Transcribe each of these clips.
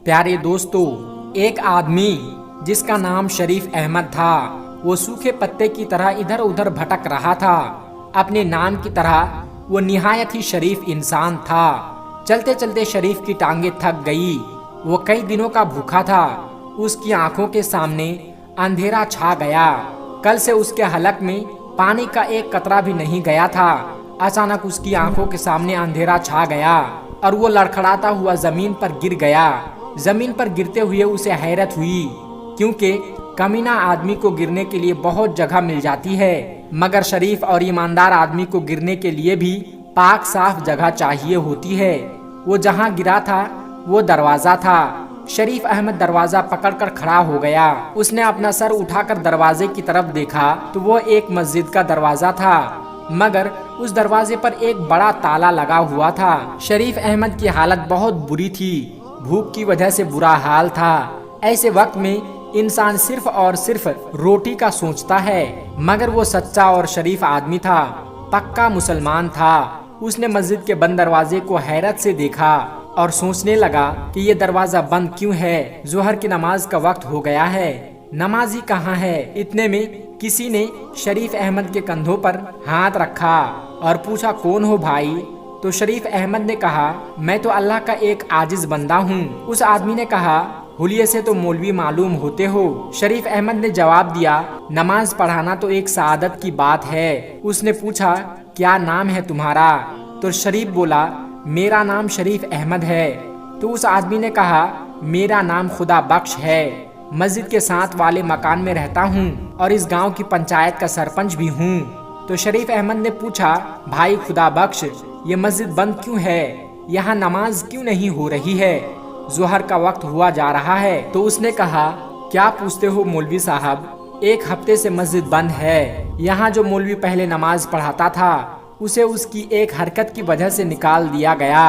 प्यारे दोस्तों, एक आदमी जिसका नाम शरीफ अहमद था, वो सूखे पत्ते की तरह इधर उधर भटक रहा था। अपने नाम की तरह वो निहायत ही शरीफ इंसान था। चलते चलते शरीफ की टांगे थक गई। वो कई दिनों का भूखा था। उसकी आंखों के सामने अंधेरा छा गया। कल से उसके हलक में पानी का एक कतरा भी नहीं गया था। अचानक उसकी आंखों के सामने अंधेरा छा गया और वो लड़खड़ाता हुआ जमीन पर गिर गया। जमीन पर गिरते हुए उसे हैरत हुई, क्योंकि कमीना आदमी को गिरने के लिए बहुत जगह मिल जाती है, मगर शरीफ और ईमानदार आदमी को गिरने के लिए भी पाक साफ जगह चाहिए होती है। वो जहाँ गिरा था वो दरवाजा था। शरीफ अहमद दरवाजा पकड़कर खड़ा हो गया। उसने अपना सर उठाकर दरवाजे की तरफ देखा तो वो एक मस्जिद का दरवाजा था, मगर उस दरवाजे पर एक बड़ा ताला लगा हुआ था। शरीफ अहमद की हालत बहुत बुरी थी। भूख की वजह से बुरा हाल था। ऐसे वक्त में इंसान सिर्फ और सिर्फ रोटी का सोचता है, मगर वो सच्चा और शरीफ आदमी था, पक्का मुसलमान था। उसने मस्जिद के बंद दरवाजे को हैरत से देखा और सोचने लगा कि ये दरवाजा बंद क्यों है। जोहर की नमाज का वक्त हो गया है, नमाजी कहाँ है। इतने में किसी ने शरीफ अहमद के कंधों पर हाथ रखा और पूछा, कौन हो भाई? तो शरीफ अहमद ने कहा, मैं तो अल्लाह का एक आजिज बंदा हूँ। उस आदमी ने कहा, हुलिये से तो मौलवी मालूम होते हो। शरीफ अहमद ने जवाब दिया, नमाज पढ़ाना तो एक सआदत की बात है। उसने पूछा, क्या नाम है तुम्हारा? तो शरीफ बोला, मेरा नाम शरीफ अहमद है। तो उस आदमी ने कहा, मेरा नाम खुदा बख्श है, मस्जिद के साथ वाले मकान में रहता हूँ और इस गांव की पंचायत का सरपंच भी हूँ। तो शरीफ अहमद ने पूछा, भाई खुदा बख्श, ये मस्जिद बंद क्यों है? यहाँ नमाज क्यों नहीं हो रही है? जोहर का वक्त हुआ जा रहा है। तो उसने कहा, क्या पूछते हो मौलवी साहब, एक हफ्ते से मस्जिद बंद है। यहाँ जो मौलवी पहले नमाज पढ़ाता था उसे उसकी एक हरकत की वजह से निकाल दिया गया।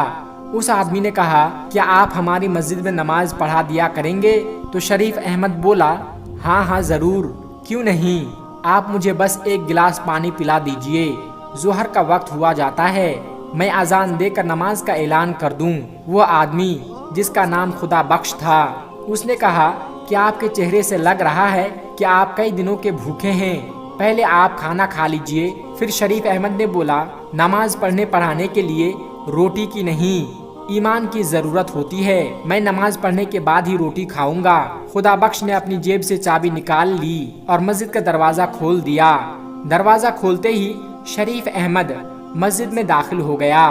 उस आदमी ने कहा, क्या आप हमारी मस्जिद में नमाज पढ़ा दिया करेंगे? तो शरीफ अहमद बोला, हाँ हाँ जरूर, क्यों नहीं, आप मुझे बस एक गिलास पानी पिला दीजिए। जोहर का वक्त हुआ जाता है, मैं अजान देकर नमाज का ऐलान कर दूं। वो आदमी जिसका नाम खुदा बख्श था, उसने कहा, क्या आपके चेहरे से लग रहा है कि आप कई दिनों के भूखे हैं? पहले आप खाना खा लीजिए। फिर शरीफ अहमद ने बोला, नमाज पढ़ने पढ़ाने के लिए रोटी की नहीं, ईमान की जरूरत होती है। मैं नमाज पढ़ने के बाद ही रोटी खाऊंगा। खुदा बख्श ने अपनी जेब से चाबी निकाल ली और मस्जिद का दरवाजा खोल दिया। दरवाजा खोलते ही शरीफ अहमद मस्जिद में दाखिल हो गया।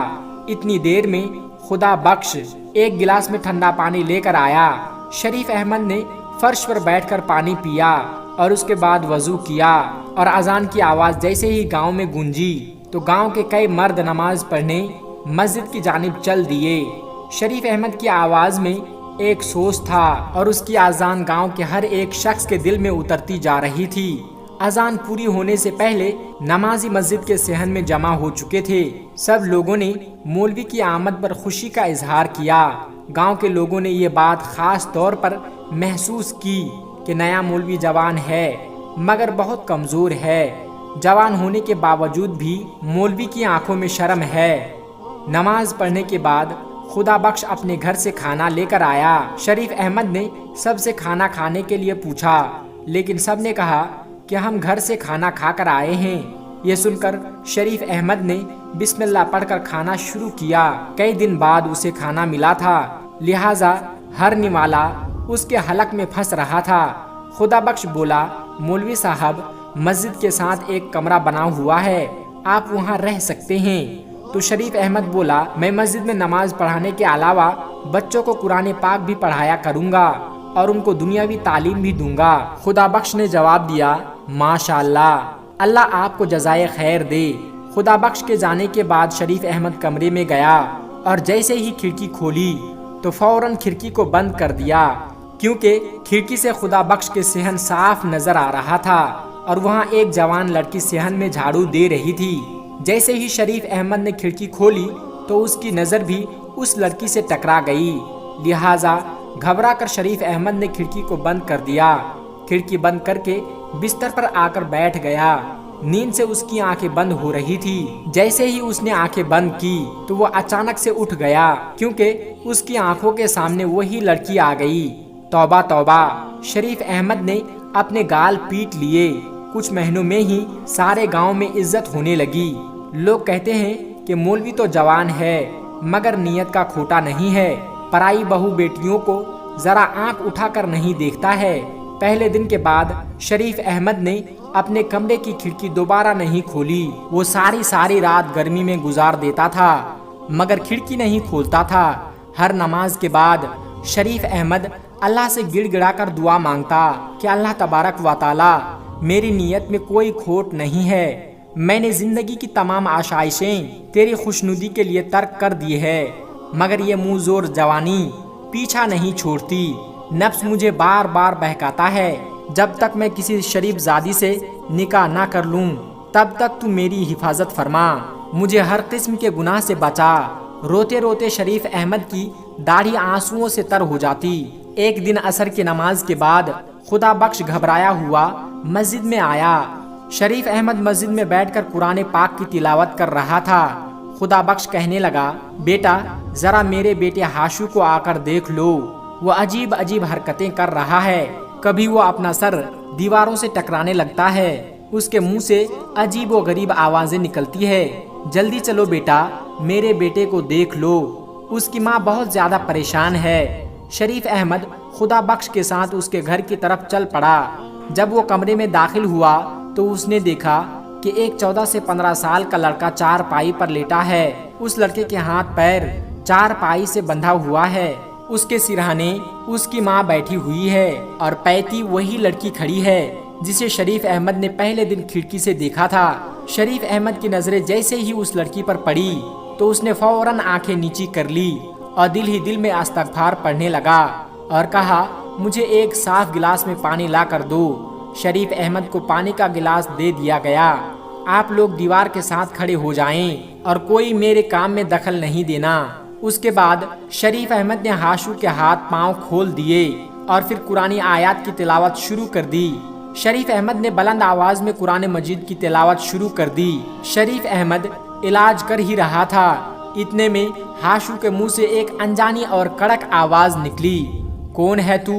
इतनी देर में खुदा बख्श एक गिलास में ठंडा पानी लेकर आया। शरीफ अहमद ने फर्श पर बैठकर पानी पिया और उसके बाद वजू किया और अजान की आवाज जैसे ही गांव में गूंजी तो गांव के कई मर्द नमाज पढ़ने मस्जिद की जानिब चल दिए। शरीफ अहमद की आवाज में एक सोच था और उसकी अजान गांव के हर एक शख्स के दिल में उतरती जा रही थी। अजान पूरी होने से पहले नमाजी मस्जिद के सहन में जमा हो चुके थे। सब लोगों ने मौलवी की आमद पर खुशी का इजहार किया। गांव के लोगों ने ये बात खास तौर पर महसूस की कि नया मौलवी जवान है, मगर बहुत कमजोर है। जवान होने के बावजूद भी मौलवी की आंखों में शर्म है। नमाज पढ़ने के बाद खुदा बख्श अपने घर से खाना लेकर आया। शरीफ अहमद ने सबसे खाना खाने के लिए पूछा, लेकिन सब ने कहा कि हम घर से खाना खाकर आए हैं। ये सुनकर शरीफ अहमद ने बिस्मिल्लाह पढ़कर खाना शुरू किया। कई दिन बाद उसे खाना मिला था, लिहाजा हर निवाला उसके हलक में फंस रहा था। खुदा बख्श बोला, मौलवी साहब, मस्जिद के साथ एक कमरा बना हुआ है, आप वहाँ रह सकते हैं। तो शरीफ अहमद बोला, मैं मस्जिद में नमाज पढ़ाने के अलावा बच्चों को कुरान पाक भी पढ़ाया करूँगा और उनको दुनियावी तालीम भी दूंगा। खुदा बख्श ने जवाब दिया, माशाअल्लाह, अल्लाह आपको जज़ाए खैर दे। खुदा बख्श के जाने के बाद शरीफ अहमद कमरे में गया और जैसे ही खिड़की खोली तो फौरन खिड़की को बंद कर दिया, क्योंकि खिड़की से खुदा बख्श के सेहन साफ नजर आ रहा था और वहाँ एक जवान लड़की सेहन में झाड़ू दे रही थी। जैसे ही शरीफ अहमद ने खिड़की खोली तो उसकी नजर भी उस लड़की से टकरा गई। लिहाजा घबरा कर शरीफ अहमद ने खिड़की को बंद कर दिया। खिड़की बंद करके बिस्तर पर आकर बैठ गया। नींद से उसकी आंखें बंद हो रही थी। जैसे ही उसने आंखें बंद की तो वो अचानक से उठ गया, क्योंकि उसकी आंखों के सामने वही लड़की आ गई। तौबा तौबा, शरीफ अहमद ने अपने गाल पीट लिए। कुछ महीनों में ही सारे गांव में इज्जत होने लगी। लोग कहते हैं कि मौलवी तो जवान है मगर नियत का खोटा नहीं है। पराई बहू बेटियों को जरा आंख उठाकर नहीं देखता है। पहले दिन के बाद शरीफ अहमद ने अपने कमरे की खिड़की दोबारा नहीं खोली। वो सारी रात गर्मी में गुजार देता था मगर खिड़की नहीं खोलता था। हर नमाज के बाद शरीफ अहमद अल्लाह से गिड़गिड़ाकर दुआ मांगता कि अल्लाह तबारक व तआला, मेरी नीयत में कोई खोट नहीं है। मैंने जिंदगी की तमाम आशाइशें तेरी खुशनुदी के लिए तर्क कर दी है, मगर ये मुंह जोर जवानी पीछा नहीं छोड़ती। नफ्स मुझे बार बार बहकाता है, जब तक मैं किसी शरीफ जादी से निकाह ना कर लूं तब तक तू मेरी हिफाजत फरमा, मुझे हर किस्म के गुनाह से बचा। रोते रोते शरीफ अहमद की दाढ़ी आंसुओं से तर हो जाती। एक दिन असर की नमाज के बाद खुदा बख्श घबराया हुआ मस्जिद में आया। शरीफ अहमद मस्जिद में बैठकर कुरान पाक की तिलावत कर रहा था। खुदा बख्श कहने लगा, बेटा जरा मेरे बेटे हाशू को आकर देख लो, वो अजीब अजीब हरकतें कर रहा है। कभी वो अपना सर दीवारों से टकराने लगता है, उसके मुंह से अजीब व गरीब आवाजें निकलती है। जल्दी चलो बेटा, मेरे बेटे को देख लो, उसकी माँ बहुत ज्यादा परेशान है। शरीफ अहमद खुदा बख्श के साथ उसके घर की तरफ चल पड़ा। जब वो कमरे में दाखिल हुआ तो उसने देखा कि एक 14 से 15 साल का लड़का चारपाई पर लेटा है। उस लड़के के हाथ पैर चारपाई से बंधा हुआ है। उसके सिरहाने उसकी माँ बैठी हुई है और पैती वही लड़की खड़ी है जिसे शरीफ अहमद ने पहले दिन खिड़की से देखा था। शरीफ अहमद की नजरें जैसे ही उस लड़की पर पड़ी तो उसने फौरन आंखें नीची कर ली और दिल ही दिल में इस्तग़फ़ार पढ़ने लगा और कहा, मुझे एक साफ गिलास में पानी ला कर दो। शरीफ अहमद को पानी का गिलास दे दिया गया। आप लोग दीवार के साथ खड़े हो जाएं और कोई मेरे काम में दखल नहीं देना। उसके बाद शरीफ अहमद ने हाशू के हाथ पांव खोल दिए और फिर कुरानी आयत की तिलावत शुरू कर दी। शरीफ अहमद ने बुलंद आवाज में कुरान मजीद की तिलावत शुरू कर दी। शरीफ अहमद इलाज कर ही रहा था, इतने में हाशू के मुंह से एक अनजानी और कड़क आवाज निकली, कौन है तू,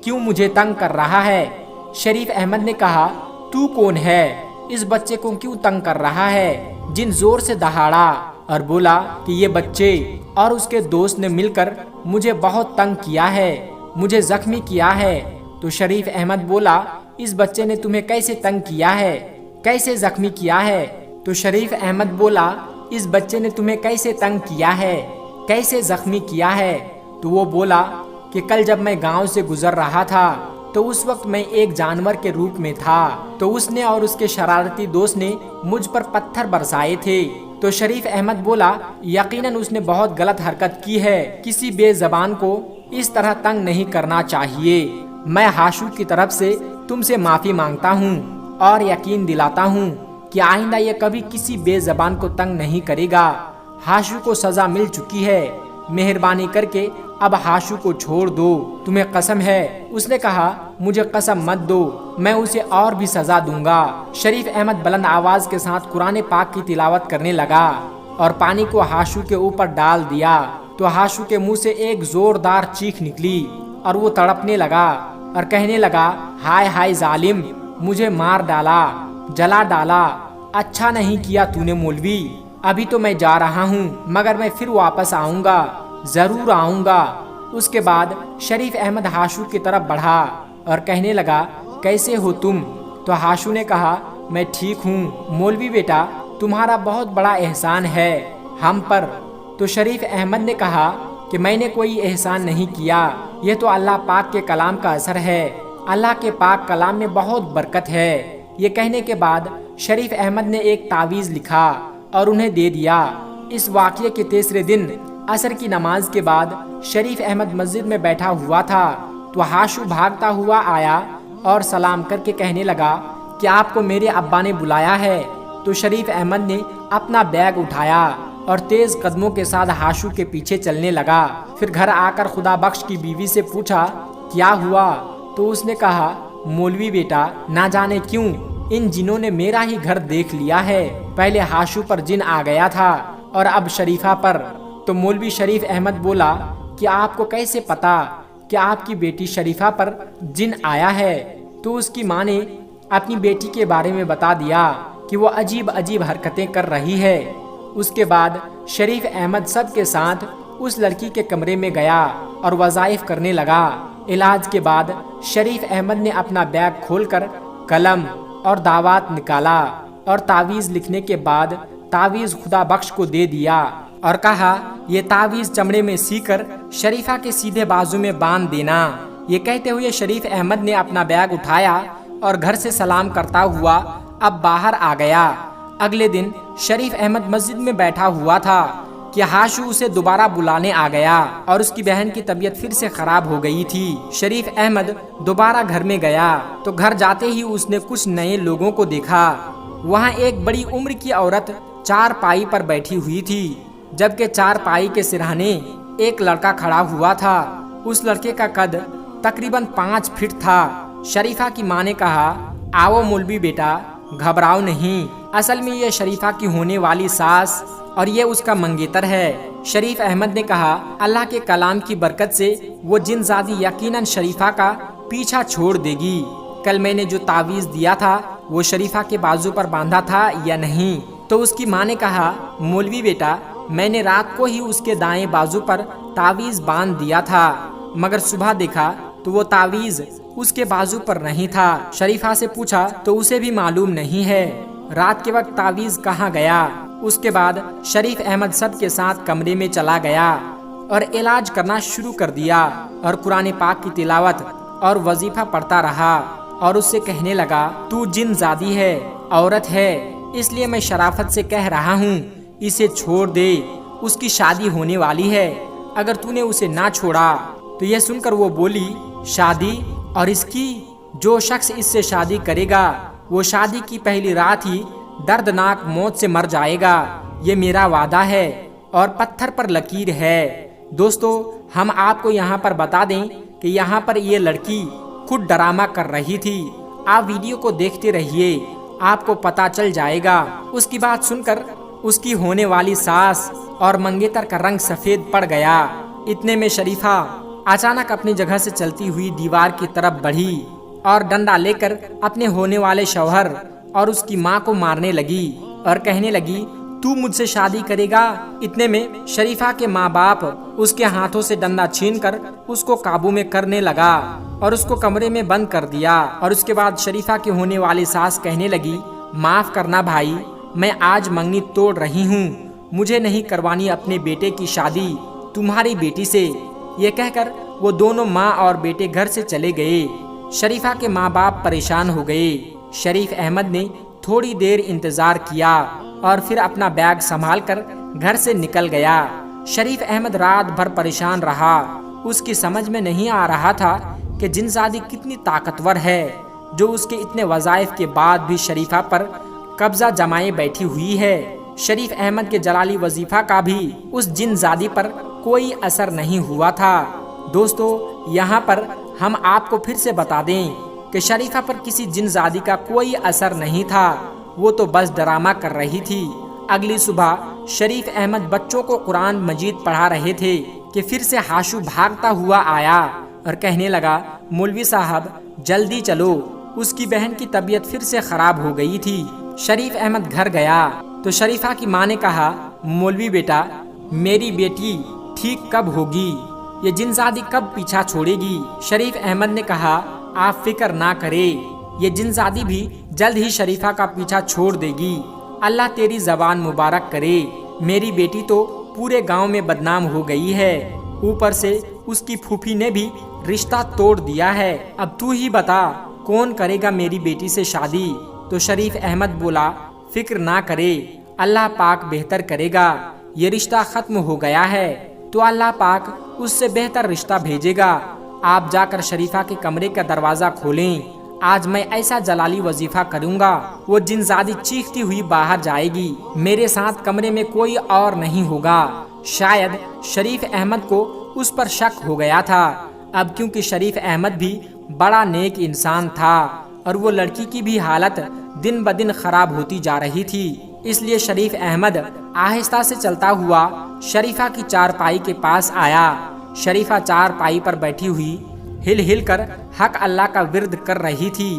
क्यों मुझे तंग कर रहा है? शरीफ अहमद ने कहा, तू कौन है, इस बच्चे को क्यों तंग कर रहा है? जिन जोर से दहाड़ा और बोला कि ये बच्चे और उसके दोस्त ने मिलकर मुझे बहुत तंग किया है, मुझे जख्मी किया है। तो शरीफ अहमद बोला, इस बच्चे ने तुम्हें कैसे तंग किया है, कैसे जख्मी किया है? तो शरीफ अहमद बोला, इस बच्चे ने तुम्हें कैसे तंग किया है, कैसे जख्मी किया है? तो वो बोला कि कल जब मैं गांव से गुजर रहा था तो उस वक्त मैं एक जानवर के रूप में था, तो उसने और उसके शरारती दोस्त ने मुझ पर पत्थर बरसाए थे। तो शरीफ अहमद बोला, यकीनन उसने बहुत गलत हरकत की है, किसी बेज़बान को इस तरह तंग नहीं करना चाहिए। मैं हाशू की तरफ से तुमसे माफी मांगता हूँ और यकीन दिलाता हूँ कि आइंदा ये कभी किसी बेज़बान को तंग नहीं करेगा। हाशू को सजा मिल चुकी है, मेहरबानी करके अब हाशू को छोड़ दो, तुम्हें कसम है। उसने कहा, मुझे कसम मत दो, मैं उसे और भी सजा दूंगा। शरीफ अहमद बुलंद आवाज के साथ कुरान पाक की तिलावत करने लगा और पानी को हाशू के ऊपर डाल दिया। तो हाशू के मुंह से एक जोरदार चीख निकली और वो तड़पने लगा और कहने लगा, हाय हाय जालिम, मुझे मार डाला, जला डाला, अच्छा नहीं किया तूने मौलवी। अभी तो मैं जा रहा हूँ मगर मैं फिर वापस आऊँगा, जरूर आऊँगा। उसके बाद शरीफ अहमद हाशू की तरफ बढ़ा और कहने लगा, कैसे हो तुम? तो हाशू ने कहा, मैं ठीक हूँ मौलवी बेटा, तुम्हारा बहुत बड़ा एहसान है हम पर। तो शरीफ अहमद ने कहा कि मैंने कोई एहसान नहीं किया, यह तो अल्लाह पाक के कलाम का असर है, अल्लाह के पाक कलाम में बहुत बरकत है। ये कहने के बाद शरीफ अहमद ने एक तावीज़ लिखा और उन्हें दे दिया। इस वाक़ये के तीसरे दिन असर की नमाज के बाद शरीफ अहमद मस्जिद में बैठा हुआ था तो हाशू भागता हुआ आया और सलाम करके कहने लगा कि आपको मेरे अब्बा ने बुलाया है। तो शरीफ अहमद ने अपना बैग उठाया और तेज कदमों के साथ हाशू के पीछे चलने लगा। फिर घर आकर खुदा बख्श की बीवी से पूछा, क्या हुआ? तो उसने कहा, मौलवी बेटा, ना जाने क्यों इन जिनों ने मेरा ही घर देख लिया है। पहले हाशू पर जिन आ गया था और अब शरीफा पर। तो मौलवी शरीफ अहमद बोला कि आपको कैसे पता कि आपकी बेटी शरीफा पर जिन आया है? तो उसकी माँ ने अपनी बेटी के बारे में बता दिया कि वो अजीब अजीब हरकतें कर रही है। उसके बाद शरीफ अहमद सब के साथ उस लड़की के कमरे में गया और वज़ाइफ करने लगा। इलाज के बाद शरीफ अहमद ने अपना बैग खोलकर कलम और दावात निकाला और तावीज़ लिखने के बाद तावीज़ खुदा बख्श को दे दिया और कहा, ये तावीज़ चमड़े में सीकर शरीफा के सीधे बाजू में बांध देना। ये कहते हुए शरीफ अहमद ने अपना बैग उठाया और घर से सलाम करता हुआ अब बाहर आ गया। अगले दिन शरीफ अहमद मस्जिद में बैठा हुआ था कि हाशू उसे दोबारा बुलाने आ गया और उसकी बहन की तबीयत फिर से खराब हो गई थी। शरीफ अहमद दोबारा घर में गया तो घर जाते ही उसने कुछ नए लोगों को देखा। वहाँ एक बड़ी उम्र की औरत चारपाई पर बैठी हुई थी, जबकि चारपाई के सिरहाने एक लड़का खड़ा हुआ था। उस लड़के का कद तकरीबन 5 फीट था। शरीफा की माँ ने कहा, आओ मौलवी बेटा, घबराओ नहीं, असल में ये शरीफा की होने वाली सास और ये उसका मंगेतर है। शरीफ अहमद ने कहा, अल्लाह के कलाम की बरकत से वो जिनजादी यकीनन शरीफा का पीछा छोड़ देगी। कल मैंने जो तावीज़ दिया था वो शरीफा के बाजू पर बांधा था या नहीं? तो उसकी माँ ने कहा, मौलवी बेटा, मैंने रात को ही उसके दाएं बाजू पर तावीज़ बांध दिया था, मगर सुबह देखा तो वो तावीज़ उसके बाजू पर नहीं था। शरीफा से पूछा तो उसे भी मालूम नहीं है रात के वक्त तावीज़ कहाँ गया। उसके बाद शरीफ अहमद सब के साथ कमरे में चला गया और इलाज करना शुरू कर दिया और कुरान पाक की तिलावत और वजीफा पढ़ता रहा और उससे कहने लगा, तू जिनजादी है, औरत है, इसलिए मैं शराफत से कह रहा हूँ इसे छोड़ दे, उसकी शादी होने वाली है, अगर तूने उसे ना छोड़ा। तो यह सुनकर वो बोली, शादी? और इसकी? जो शख्स इससे शादी करेगा वो शादी की पहली रात ही दर्दनाक मौत से मर जाएगा, ये मेरा वादा है और पत्थर पर लकीर है। दोस्तों, हम आपको यहाँ पर बता दें कि यहाँ पर ये लड़की खुद ड्रामा कर रही थी। आप वीडियो को देखते रहिए, आपको पता चल जाएगा। उसकी बात सुनकर उसकी होने वाली सास और मंगेतर का रंग सफेद पड़ गया। इतने में शरीफा अचानक अपनी जगह से चलती हुई दीवार की तरफ बढ़ी और डंडा लेकर अपने होने वाले शौहर और उसकी माँ को मारने लगी और कहने लगी, तू मुझसे शादी करेगा? इतने में शरीफा के माँ बाप उसके हाथों से डंडा छीनकर उसको काबू में करने लगा और उसको कमरे में बंद कर दिया। और उसके बाद शरीफा की होने वाली सास कहने लगी, माफ करना भाई, मैं आज मंगनी तोड़ रही हूँ, मुझे नहीं करवानी अपने बेटे की शादी तुम्हारी बेटी से। ये कहकर वो दोनों माँ और बेटे घर से चले गए। शरीफा के माँ बाप परेशान हो गए। शरीफ अहमद ने थोड़ी देर इंतजार किया और फिर अपना बैग संभालकर घर से निकल गया। शरीफ अहमद रात भर परेशान रहा। उसकी समझ में नहीं आ रहा था कि जिनजादी कितनी ताकतवर है जो उसके इतने वज़ाइफ के बाद भी शरीफा पर कब्जा जमाए बैठी हुई है। शरीफ अहमद के जलाली वजीफा का भी उस जिनजादी पर कोई असर नहीं हुआ था। दोस्तों, यहाँ पर हम आपको फिर से बता दें कि शरीफा पर किसी जिनजादी का कोई असर नहीं था, वो तो बस ड्रामा कर रही थी। अगली सुबह शरीफ अहमद बच्चों को कुरान मजीद पढ़ा रहे थे कि फिर से हाशू भागता हुआ आया और कहने लगा, मौलवी साहब जल्दी चलो, उसकी बहन की तबीयत फिर से खराब हो गई थी। शरीफ अहमद घर गया तो शरीफा की माँ ने कहा, मौलवी बेटा, मेरी बेटी ठीक कब होगी? ये जिनजादी कब पीछा छोड़ेगी? शरीफ अहमद ने कहा, आप फिक्र ना करें, ये जिनजादी भी जल्द ही शरीफा का पीछा छोड़ देगी। अल्लाह तेरी जबान मुबारक करे। मेरी बेटी तो पूरे गांव में बदनाम हो गई है, ऊपर से उसकी फूफी ने भी रिश्ता तोड़ दिया है। अब तू ही बता कौन करेगा मेरी बेटी से शादी? तो शरीफ अहमद बोला, फिक्र ना करे, अल्लाह पाक बेहतर करेगा। ये रिश्ता खत्म हो गया है तो अल्लाह पाक उससे बेहतर रिश्ता भेजेगा। आप जाकर शरीफा के कमरे का दरवाजा खोलें, आज मैं ऐसा जलाली वजीफा करूंगा, वो जिनजादी चीखती हुई बाहर जाएगी। मेरे साथ कमरे में कोई और नहीं होगा। शायद शरीफ अहमद को उस पर शक हो गया था। अब क्योंकि शरीफ अहमद भी बड़ा नेक इंसान था और वो लड़की की भी हालत दिन ब दिन खराब होती जा रही थी। इसलिए शरीफ अहमद आहिस्ता से चलता हुआ शरीफा की चारपाई के पास आया। शरीफा चारपाई पर बैठी हुई हिल हिल कर हक अल्लाह का विर्द कर रही थी।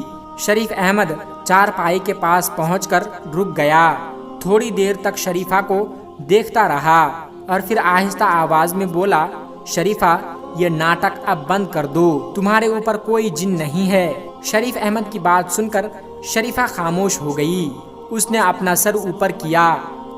शरीफ अहमद चारपाई के पास पहुंचकर रुक गया। थोड़ी देर तक शरीफा को देखता रहा और फिर आहिस्ता आवाज में बोला, शरीफा, ये नाटक अब बंद कर दो, तुम्हारे ऊपर कोई जिन नहीं है। शरीफ अहमद की बात सुनकर शरीफा खामोश हो गई। उसने अपना सर ऊपर किया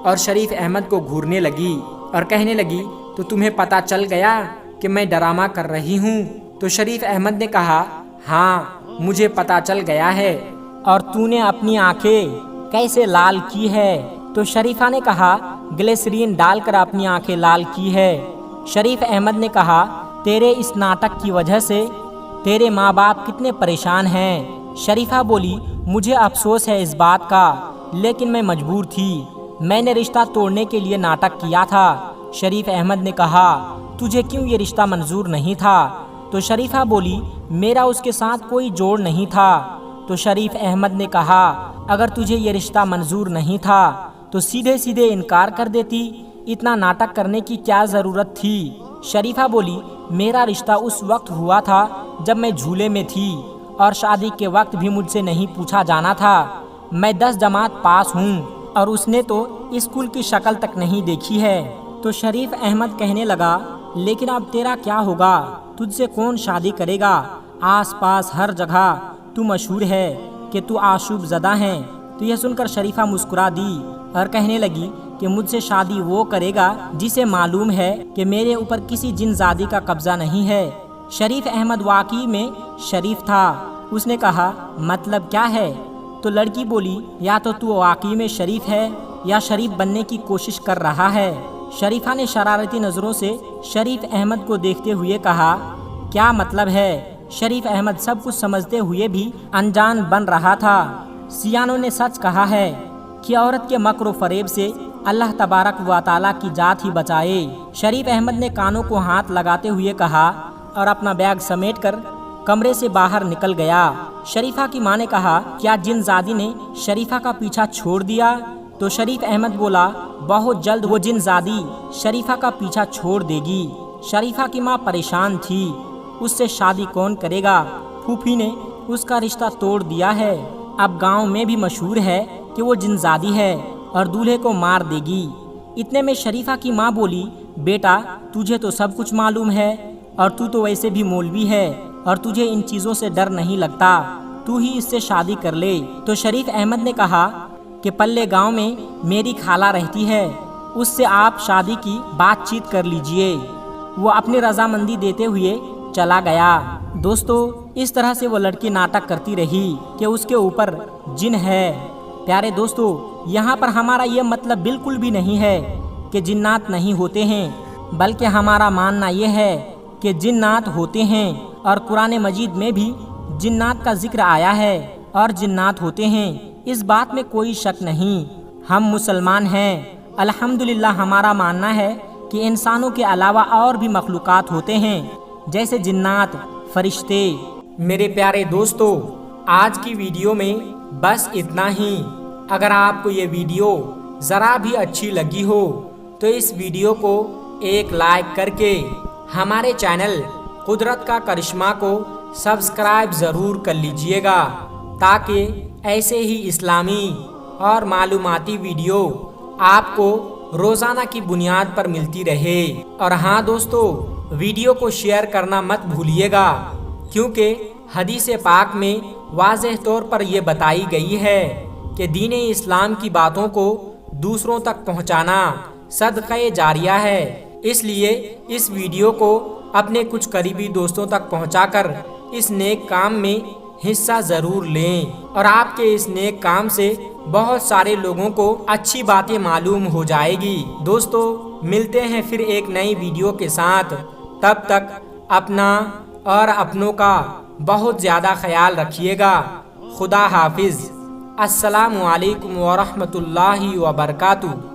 और शरीफ अहमद को घूरने लगी और कहने लगी, तो तुम्हें पता चल गया कि मैं ड्रामा कर रही हूँ? तो शरीफ अहमद ने कहा, हाँ, मुझे पता चल गया है। और तूने अपनी आंखें कैसे लाल की है? तो शरीफा ने कहा, ग्लिसरीन डालकर अपनी आंखें लाल की है। शरीफ अहमद ने कहा, तेरे इस नाटक की वजह से तेरे माँ बाप कितने परेशान हैं। शरीफा बोली, मुझे अफसोस है इस बात का, लेकिन मैं मजबूर थी। मैंने रिश्ता तोड़ने के लिए नाटक किया था। शरीफ अहमद ने कहा, तुझे क्यों ये रिश्ता मंजूर नहीं था? तो शरीफा बोली, मेरा उसके साथ कोई जोड़ नहीं था। तो शरीफ अहमद ने कहा, अगर तुझे ये रिश्ता मंजूर नहीं था तो सीधे सीधे इनकार कर देती, इतना नाटक करने की क्या ज़रूरत थी? शरीफा बोली, मेरा रिश्ता उस वक्त हुआ था जब मैं झूले में थी और शादी के वक्त भी मुझसे नहीं पूछा जाना था। मैं 10 जमात पास हूँ और उसने तो स्कूल की शक्ल तक नहीं देखी है। तो शरीफ अहमद कहने लगा, लेकिन अब तेरा क्या होगा? तुझसे कौन शादी करेगा? आस पास हर जगह तू मशहूर है कि तू आशूब ज़दा है। तो यह सुनकर शरीफा मुस्कुरा दी और कहने लगी कि मुझसे शादी वो करेगा जिसे मालूम है कि मेरे ऊपर किसी जिनजादी का कब्जा नहीं है। शरीफ अहमद वाकई में शरीफ था। उसने कहा, मतलब क्या है? तो लड़की बोली, या तो तू वाकई में शरीफ है या शरीफ बनने की कोशिश कर रहा है। शरीफा ने शरारती नज़रों से शरीफ अहमद को देखते हुए कहा, क्या मतलब है? शरीफ अहमद सब कुछ समझते हुए भी अनजान बन रहा था। सियानों ने सच कहा है कि औरत के मक्र व फरेब से अल्लाह तबारक व ताला की जात ही बचाए। शरीफ अहमद ने कानों को हाथ लगाते हुए कहा और अपना बैग समेटकर कमरे से बाहर निकल गया। शरीफा की माँ ने कहा, क्या जिनजादी ने शरीफा का पीछा छोड़ दिया? तो शरीफ अहमद बोला, बहुत जल्द वो जिनजादी शरीफा का पीछा छोड़ देगी। शरीफा की माँ परेशान थी, उससे शादी कौन करेगा? फूफी ने उसका रिश्ता तोड़ दिया है। अब गांव में भी मशहूर है कि वो जिनजादी है और दूल्हे को मार देगी। इतने में शरीफा की माँ बोली, बेटा, तुझे तो सब कुछ मालूम है और तू तो वैसे भी मौलवी है और तुझे इन चीज़ों से डर नहीं लगता, तू ही इससे शादी कर ले। तो शरीफ अहमद ने कहा कि पल्ले गांव में मेरी खाला रहती है, उससे आप शादी की बातचीत कर लीजिए। वो अपनी रजामंदी देते हुए चला गया। दोस्तों, इस तरह से वो लड़की नाटक करती रही कि उसके ऊपर जिन है। प्यारे दोस्तों, यहाँ पर हमारा ये मतलब बिल्कुल भी नहीं है कि जिन्नात नहीं होते हैं, बल्कि हमारा मानना ये है कि जिन्नात होते हैं और कुरान मजीद में भी जिन्नात का जिक्र आया है और जिन्नात होते हैं, इस बात में कोई शक नहीं। हम मुसलमान हैं, अल्हम्दुलिल्लाह। हमारा मानना है कि इंसानों के अलावा और भी मखलूक़ात होते हैं, जैसे जिन्नात, फरिश्ते। मेरे प्यारे दोस्तों, आज की वीडियो में बस इतना ही। अगर आपको ये वीडियो ज़रा भी अच्छी लगी हो तो इस वीडियो को एक लाइक करके हमारे चैनल कुदरत का करिश्मा को सब्सक्राइब ज़रूर कर लीजिएगा, ताकि ऐसे ही इस्लामी और मालूमाती वीडियो आपको रोज़ाना की बुनियाद पर मिलती रहे। और हाँ दोस्तों, वीडियो को शेयर करना मत भूलिएगा, क्योंकि हदीस पाक में वाज़ेह तौर पर यह बताई गई है कि दीन इस्लाम की बातों को दूसरों तक पहुंचाना सदक़े जारिया है। इसलिए इस वीडियो को अपने कुछ करीबी दोस्तों तक पहुंचाकर इस नेक काम में हिस्सा ज़रूर लें, और आपके इस नेक काम से बहुत सारे लोगों को अच्छी बातें मालूम हो जाएगी। दोस्तों, मिलते हैं फिर एक नई वीडियो के साथ। तब तक अपना और अपनों का बहुत ज़्यादा ख्याल रखिएगा। खुदा हाफिज़। अस्सलामु अलैकुम व रहमतुल्लाहि व बरकातुहू।